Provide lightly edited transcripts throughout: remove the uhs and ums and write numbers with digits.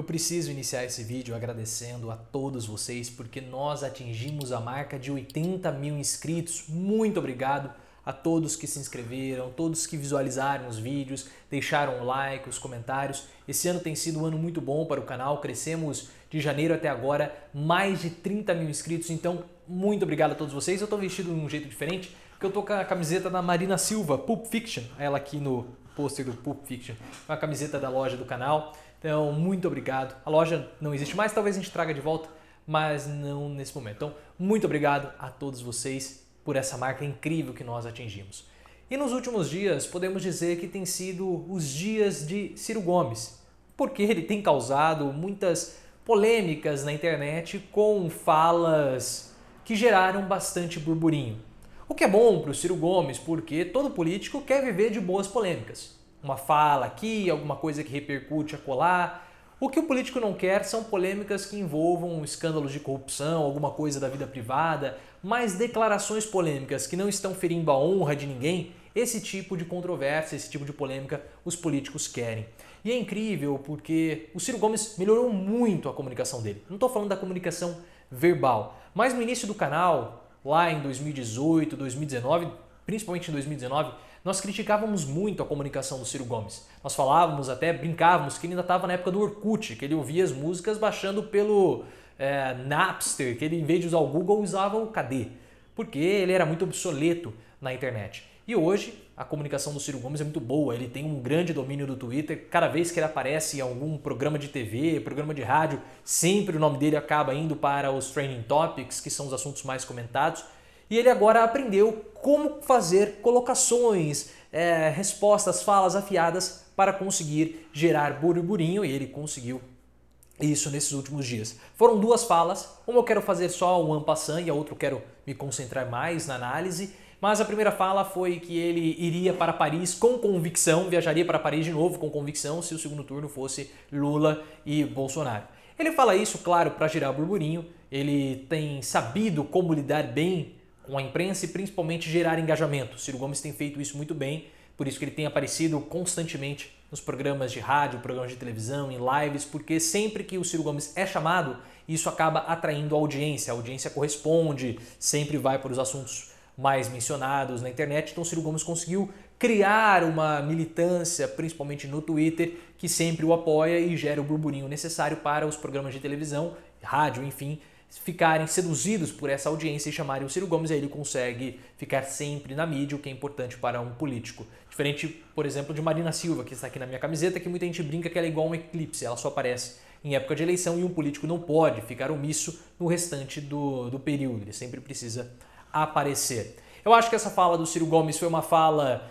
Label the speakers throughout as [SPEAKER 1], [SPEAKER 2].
[SPEAKER 1] Eu preciso iniciar esse vídeo agradecendo a todos vocês porque nós atingimos a marca de 80 mil inscritos. Muito obrigado a todos que se inscreveram, todos que visualizaram os vídeos, deixaram o like, os comentários. Esse ano tem sido um ano muito bom para o canal, crescemos de janeiro até agora mais de 30 mil inscritos, então muito obrigado a todos vocês. Eu estou vestido de um jeito diferente porque eu estou com a camiseta da Marina Silva, Pulp Fiction, ela aqui no pôster do Pulp Fiction, uma camiseta da loja do canal. Então, muito obrigado. A loja não existe mais, talvez a gente traga de volta, mas não nesse momento. Então, muito obrigado a todos vocês por essa marca incrível que nós atingimos. E nos últimos dias, podemos dizer que tem sido os dias de Ciro Gomes, porque ele tem causado muitas polêmicas na internet com falas que geraram bastante burburinho. O que é bom para o Ciro Gomes, porque todo político quer viver de boas polêmicas. Uma fala aqui, alguma coisa que repercute acolá. O que o político não quer são polêmicas que envolvam escândalos de corrupção, alguma coisa da vida privada, mas declarações polêmicas que não estão ferindo a honra de ninguém, esse tipo de controvérsia, esse tipo de polêmica os políticos querem. E é incrível porque o Ciro Gomes melhorou muito a comunicação dele. Não estou falando da comunicação verbal, mas no início do canal, lá em 2018, 2019, principalmente em 2019, nós criticávamos muito a comunicação do Ciro Gomes. Nós falávamos, até brincávamos, que ele ainda estava na época do Orkut, que ele ouvia as músicas baixando pelo Napster, que ele em vez de usar o Google usava o KD, porque ele era muito obsoleto na internet. E hoje a comunicação do Ciro Gomes é muito boa, ele tem um grande domínio do Twitter, cada vez que ele aparece em algum programa de TV, programa de rádio, sempre o nome dele acaba indo para os Trending Topics, que são os assuntos mais comentados. E ele agora aprendeu como fazer colocações, respostas, falas afiadas para conseguir gerar burburinho, e ele conseguiu isso nesses últimos dias. Foram duas falas, uma eu quero fazer só o en passant e a outra eu quero me concentrar mais na análise, mas a primeira fala foi que ele iria para Paris com convicção, viajaria para Paris de novo com convicção se o segundo turno fosse Lula e Bolsonaro. Ele fala isso, claro, para gerar burburinho, ele tem sabido como lidar bem com a imprensa e principalmente gerar engajamento. O Ciro Gomes tem feito isso muito bem, por isso que ele tem aparecido constantemente nos programas de rádio, programas de televisão, em lives, porque sempre que o Ciro Gomes é chamado, isso acaba atraindo a audiência corresponde, sempre vai para os assuntos mais mencionados na internet. Então o Ciro Gomes conseguiu criar uma militância, principalmente no Twitter, que sempre o apoia e gera o burburinho necessário para os programas de televisão, rádio, enfim, ficarem seduzidos por essa audiência e chamarem o Ciro Gomes, aí ele consegue ficar sempre na mídia, o que é importante para um político. Diferente, por exemplo, de Marina Silva, que está aqui na minha camiseta, que muita gente brinca que ela é igual um eclipse, ela só aparece em época de eleição e um político não pode ficar omisso no restante do período, ele sempre precisa aparecer. Eu acho que essa fala do Ciro Gomes foi uma fala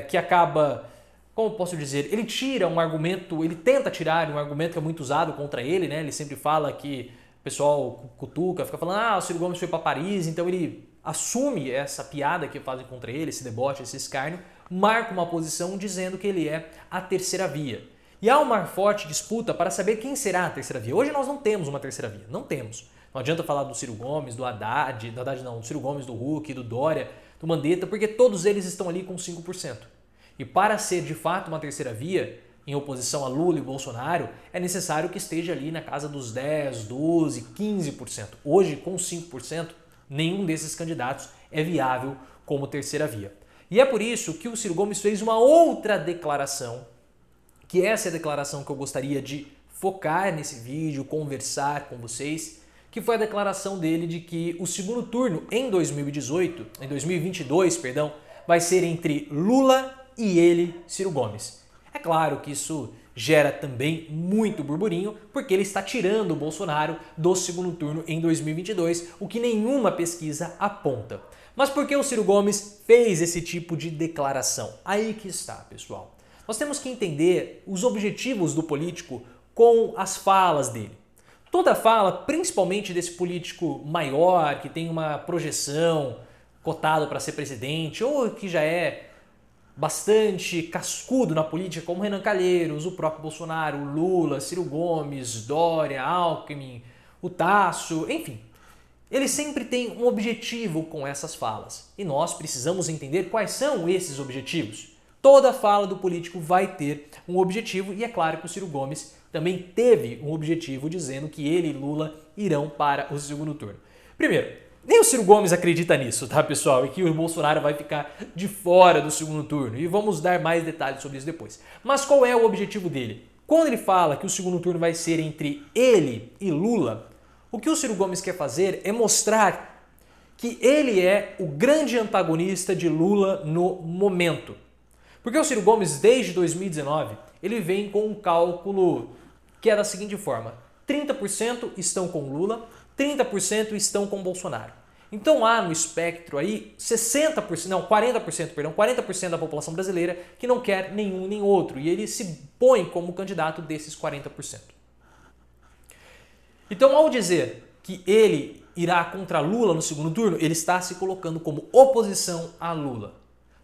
[SPEAKER 1] que acaba, como posso dizer, ele tira um argumento, ele tenta tirar um argumento que é muito usado contra ele, né? Ele sempre fala que o pessoal cutuca, fica falando, o Ciro Gomes foi para Paris, então ele assume essa piada que fazem contra ele, esse deboche, esse escárnio, marca uma posição dizendo que ele é a terceira via. E há uma forte disputa para saber quem será a terceira via. Hoje nós não temos uma terceira via, não temos. Não adianta falar do Ciro Gomes, do Haddad, do Ciro Gomes, do Huck, do Dória, do Mandetta, porque todos eles estão ali com 5%. E para ser de fato uma terceira via, em oposição a Lula e Bolsonaro, é necessário que esteja ali na casa dos 10, 12, 15%. Hoje, com 5%, nenhum desses candidatos é viável como terceira via. E é por isso que o Ciro Gomes fez uma outra declaração, que essa é a declaração que eu gostaria de focar nesse vídeo, conversar com vocês, que foi a declaração dele de que o segundo turno em 2022, vai ser entre Lula e ele, Ciro Gomes. É claro que isso gera também muito burburinho, porque ele está tirando o Bolsonaro do segundo turno em 2022, o que nenhuma pesquisa aponta. Mas por que o Ciro Gomes fez esse tipo de declaração? Aí que está, pessoal. Nós temos que entender os objetivos do político com as falas dele. Toda fala, principalmente desse político maior, que tem uma projeção cotado para ser presidente, ou que já é bastante cascudo na política, como Renan Calheiros, o próprio Bolsonaro, o Lula, Ciro Gomes, Dória, Alckmin, o Tasso, enfim. Ele sempre tem um objetivo com essas falas e nós precisamos entender quais são esses objetivos. Toda fala do político vai ter um objetivo e é claro que o Ciro Gomes também teve um objetivo dizendo que ele e Lula irão para o segundo turno. Primeiro, nem o Ciro Gomes acredita nisso, tá, pessoal? E que o Bolsonaro vai ficar de fora do segundo turno. E vamos dar mais detalhes sobre isso depois. Mas qual é o objetivo dele? Quando ele fala que o segundo turno vai ser entre ele e Lula, o que o Ciro Gomes quer fazer é mostrar que ele é o grande antagonista de Lula no momento. Porque o Ciro Gomes, desde 2019, ele vem com um cálculo que é da seguinte forma: 30% estão com Lula, 30% estão com Bolsonaro. Então há no espectro aí 40% da população brasileira que não quer nenhum nem outro. E ele se põe como candidato desses 40%. Então, ao dizer que ele irá contra Lula no segundo turno, ele está se colocando como oposição a Lula,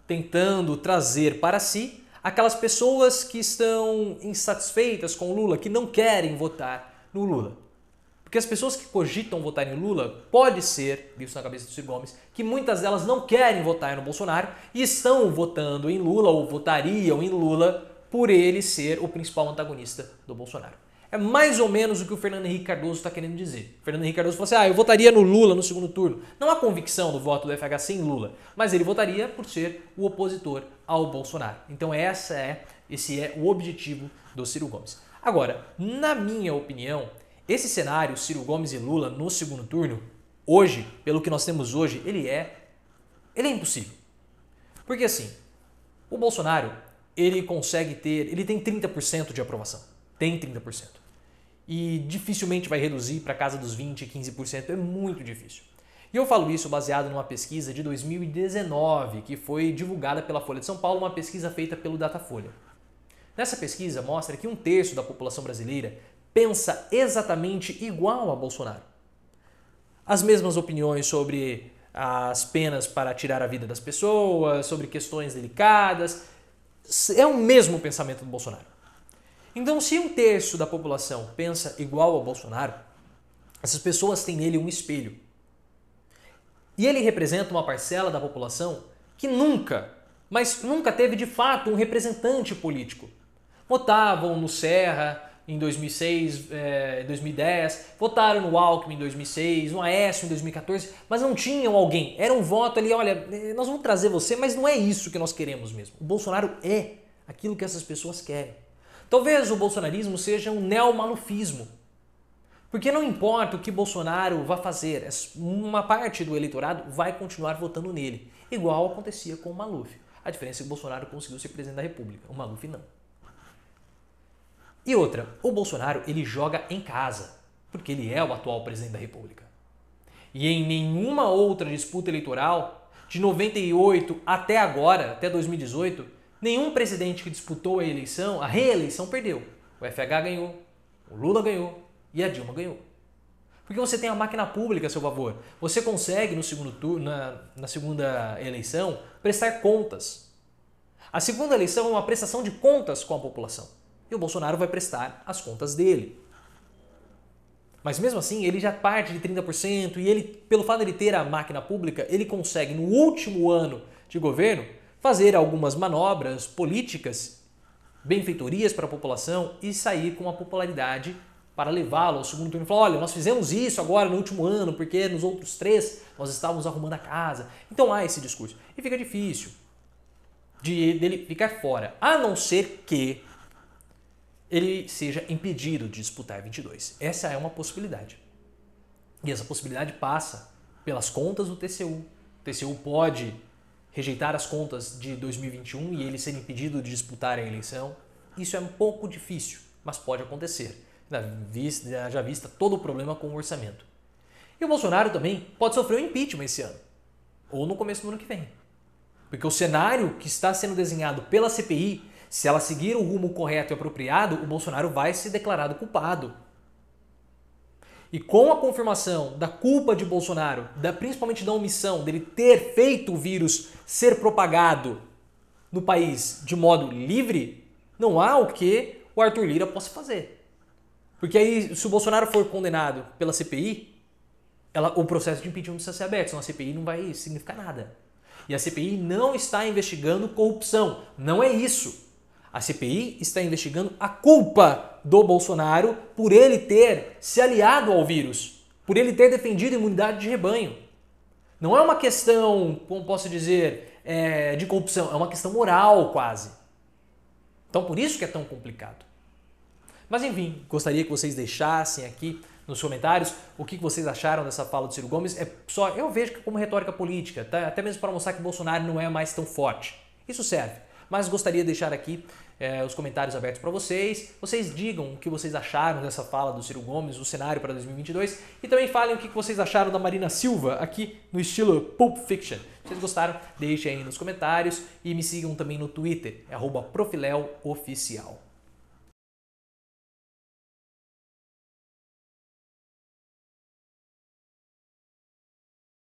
[SPEAKER 1] tentando trazer para si aquelas pessoas que estão insatisfeitas com Lula, que não querem votar no Lula. Porque as pessoas que cogitam votar em Lula, pode ser, isso na cabeça do Ciro Gomes, que muitas delas não querem votar no Bolsonaro e estão votando em Lula ou votariam em Lula por ele ser o principal antagonista do Bolsonaro. É mais ou menos o que o Fernando Henrique Cardoso está querendo dizer. O Fernando Henrique Cardoso falou assim: eu votaria no Lula no segundo turno. Não há convicção do voto do FHC em Lula, mas ele votaria por ser o opositor ao Bolsonaro. Então esse é o objetivo do Ciro Gomes. Agora, na minha opinião, esse cenário, Ciro Gomes e Lula no segundo turno, hoje, pelo que nós temos hoje, ele é impossível. Porque assim, o Bolsonaro, ele tem 30% de aprovação. Tem 30%. E dificilmente vai reduzir para casa dos 20%, 15%. É muito difícil. E eu falo isso baseado numa pesquisa de 2019, que foi divulgada pela Folha de São Paulo, uma pesquisa feita pelo Datafolha. Nessa pesquisa mostra que 1/3 da população brasileira pensa exatamente igual a Bolsonaro. As mesmas opiniões sobre as penas para tirar a vida das pessoas, sobre questões delicadas. É o mesmo pensamento do Bolsonaro. Então, se 1/3 da população pensa igual ao Bolsonaro, essas pessoas têm nele um espelho. E ele representa uma parcela da população que nunca teve de fato um representante político. Votavam no Serra em 2006, 2010, votaram no Alckmin em 2006, no Aécio em 2014, mas não tinham alguém. Era um voto ali, olha, nós vamos trazer você, mas não é isso que nós queremos mesmo. O Bolsonaro é aquilo que essas pessoas querem. Talvez o bolsonarismo seja um neomalufismo, porque não importa o que Bolsonaro vá fazer, uma parte do eleitorado vai continuar votando nele, igual acontecia com o Maluf. A diferença é que o Bolsonaro conseguiu ser presidente da República, o Maluf não. E outra, o Bolsonaro ele joga em casa, porque ele é o atual presidente da República. E em nenhuma outra disputa eleitoral, de 98 até agora, até 2018, nenhum presidente que disputou a reeleição perdeu. O FH ganhou, o Lula ganhou e a Dilma ganhou. Porque você tem a máquina pública a seu favor. Você consegue no segundo turno, na segunda eleição, prestar contas. A segunda eleição é uma prestação de contas com a população. E o Bolsonaro vai prestar as contas dele. Mas mesmo assim, ele já parte de 30% e ele, pelo fato de ele ter a máquina pública, ele consegue no último ano de governo fazer algumas manobras políticas, benfeitorias para a população e sair com uma popularidade para levá-lo ao segundo turno e falar: olha, nós fizemos isso agora no último ano porque nos outros 3 nós estávamos arrumando a casa. Então há esse discurso. E fica difícil dele ficar fora, a não ser que ele seja impedido de disputar 22. Essa é uma possibilidade. E essa possibilidade passa pelas contas do TCU. O TCU pode rejeitar as contas de 2021 e ele ser impedido de disputar a eleição. Isso é um pouco difícil, mas pode acontecer. Já vista todo o problema com o orçamento. E o Bolsonaro também pode sofrer um impeachment esse ano, ou no começo do ano que vem. Porque o cenário que está sendo desenhado pela CPI, se ela seguir o rumo correto e apropriado, o Bolsonaro vai ser declarado culpado. E com a confirmação da culpa de Bolsonaro, principalmente da omissão dele ter feito o vírus ser propagado no país de modo livre, não há o que o Arthur Lira possa fazer. Porque aí, se o Bolsonaro for condenado pela CPI, o processo de impeachment precisa ser aberto, senão a CPI não vai significar nada. E a CPI não está investigando corrupção, não é isso. A CPI está investigando a culpa do Bolsonaro por ele ter se aliado ao vírus, por ele ter defendido a imunidade de rebanho. Não é uma questão, como posso dizer, de corrupção, é uma questão moral quase. Então por isso que é tão complicado. Mas enfim, gostaria que vocês deixassem aqui nos comentários o que vocês acharam dessa fala do Ciro Gomes. Eu vejo que como retórica política, tá? Até mesmo para mostrar que o Bolsonaro não é mais tão forte. Isso serve. Mas gostaria de deixar aqui os comentários abertos para vocês. Vocês digam o que vocês acharam dessa fala do Ciro Gomes, o cenário para 2022. E também falem o que vocês acharam da Marina Silva aqui no estilo Pulp Fiction. Se vocês gostaram, deixem aí nos comentários. E me sigam também no Twitter, @profileoficial.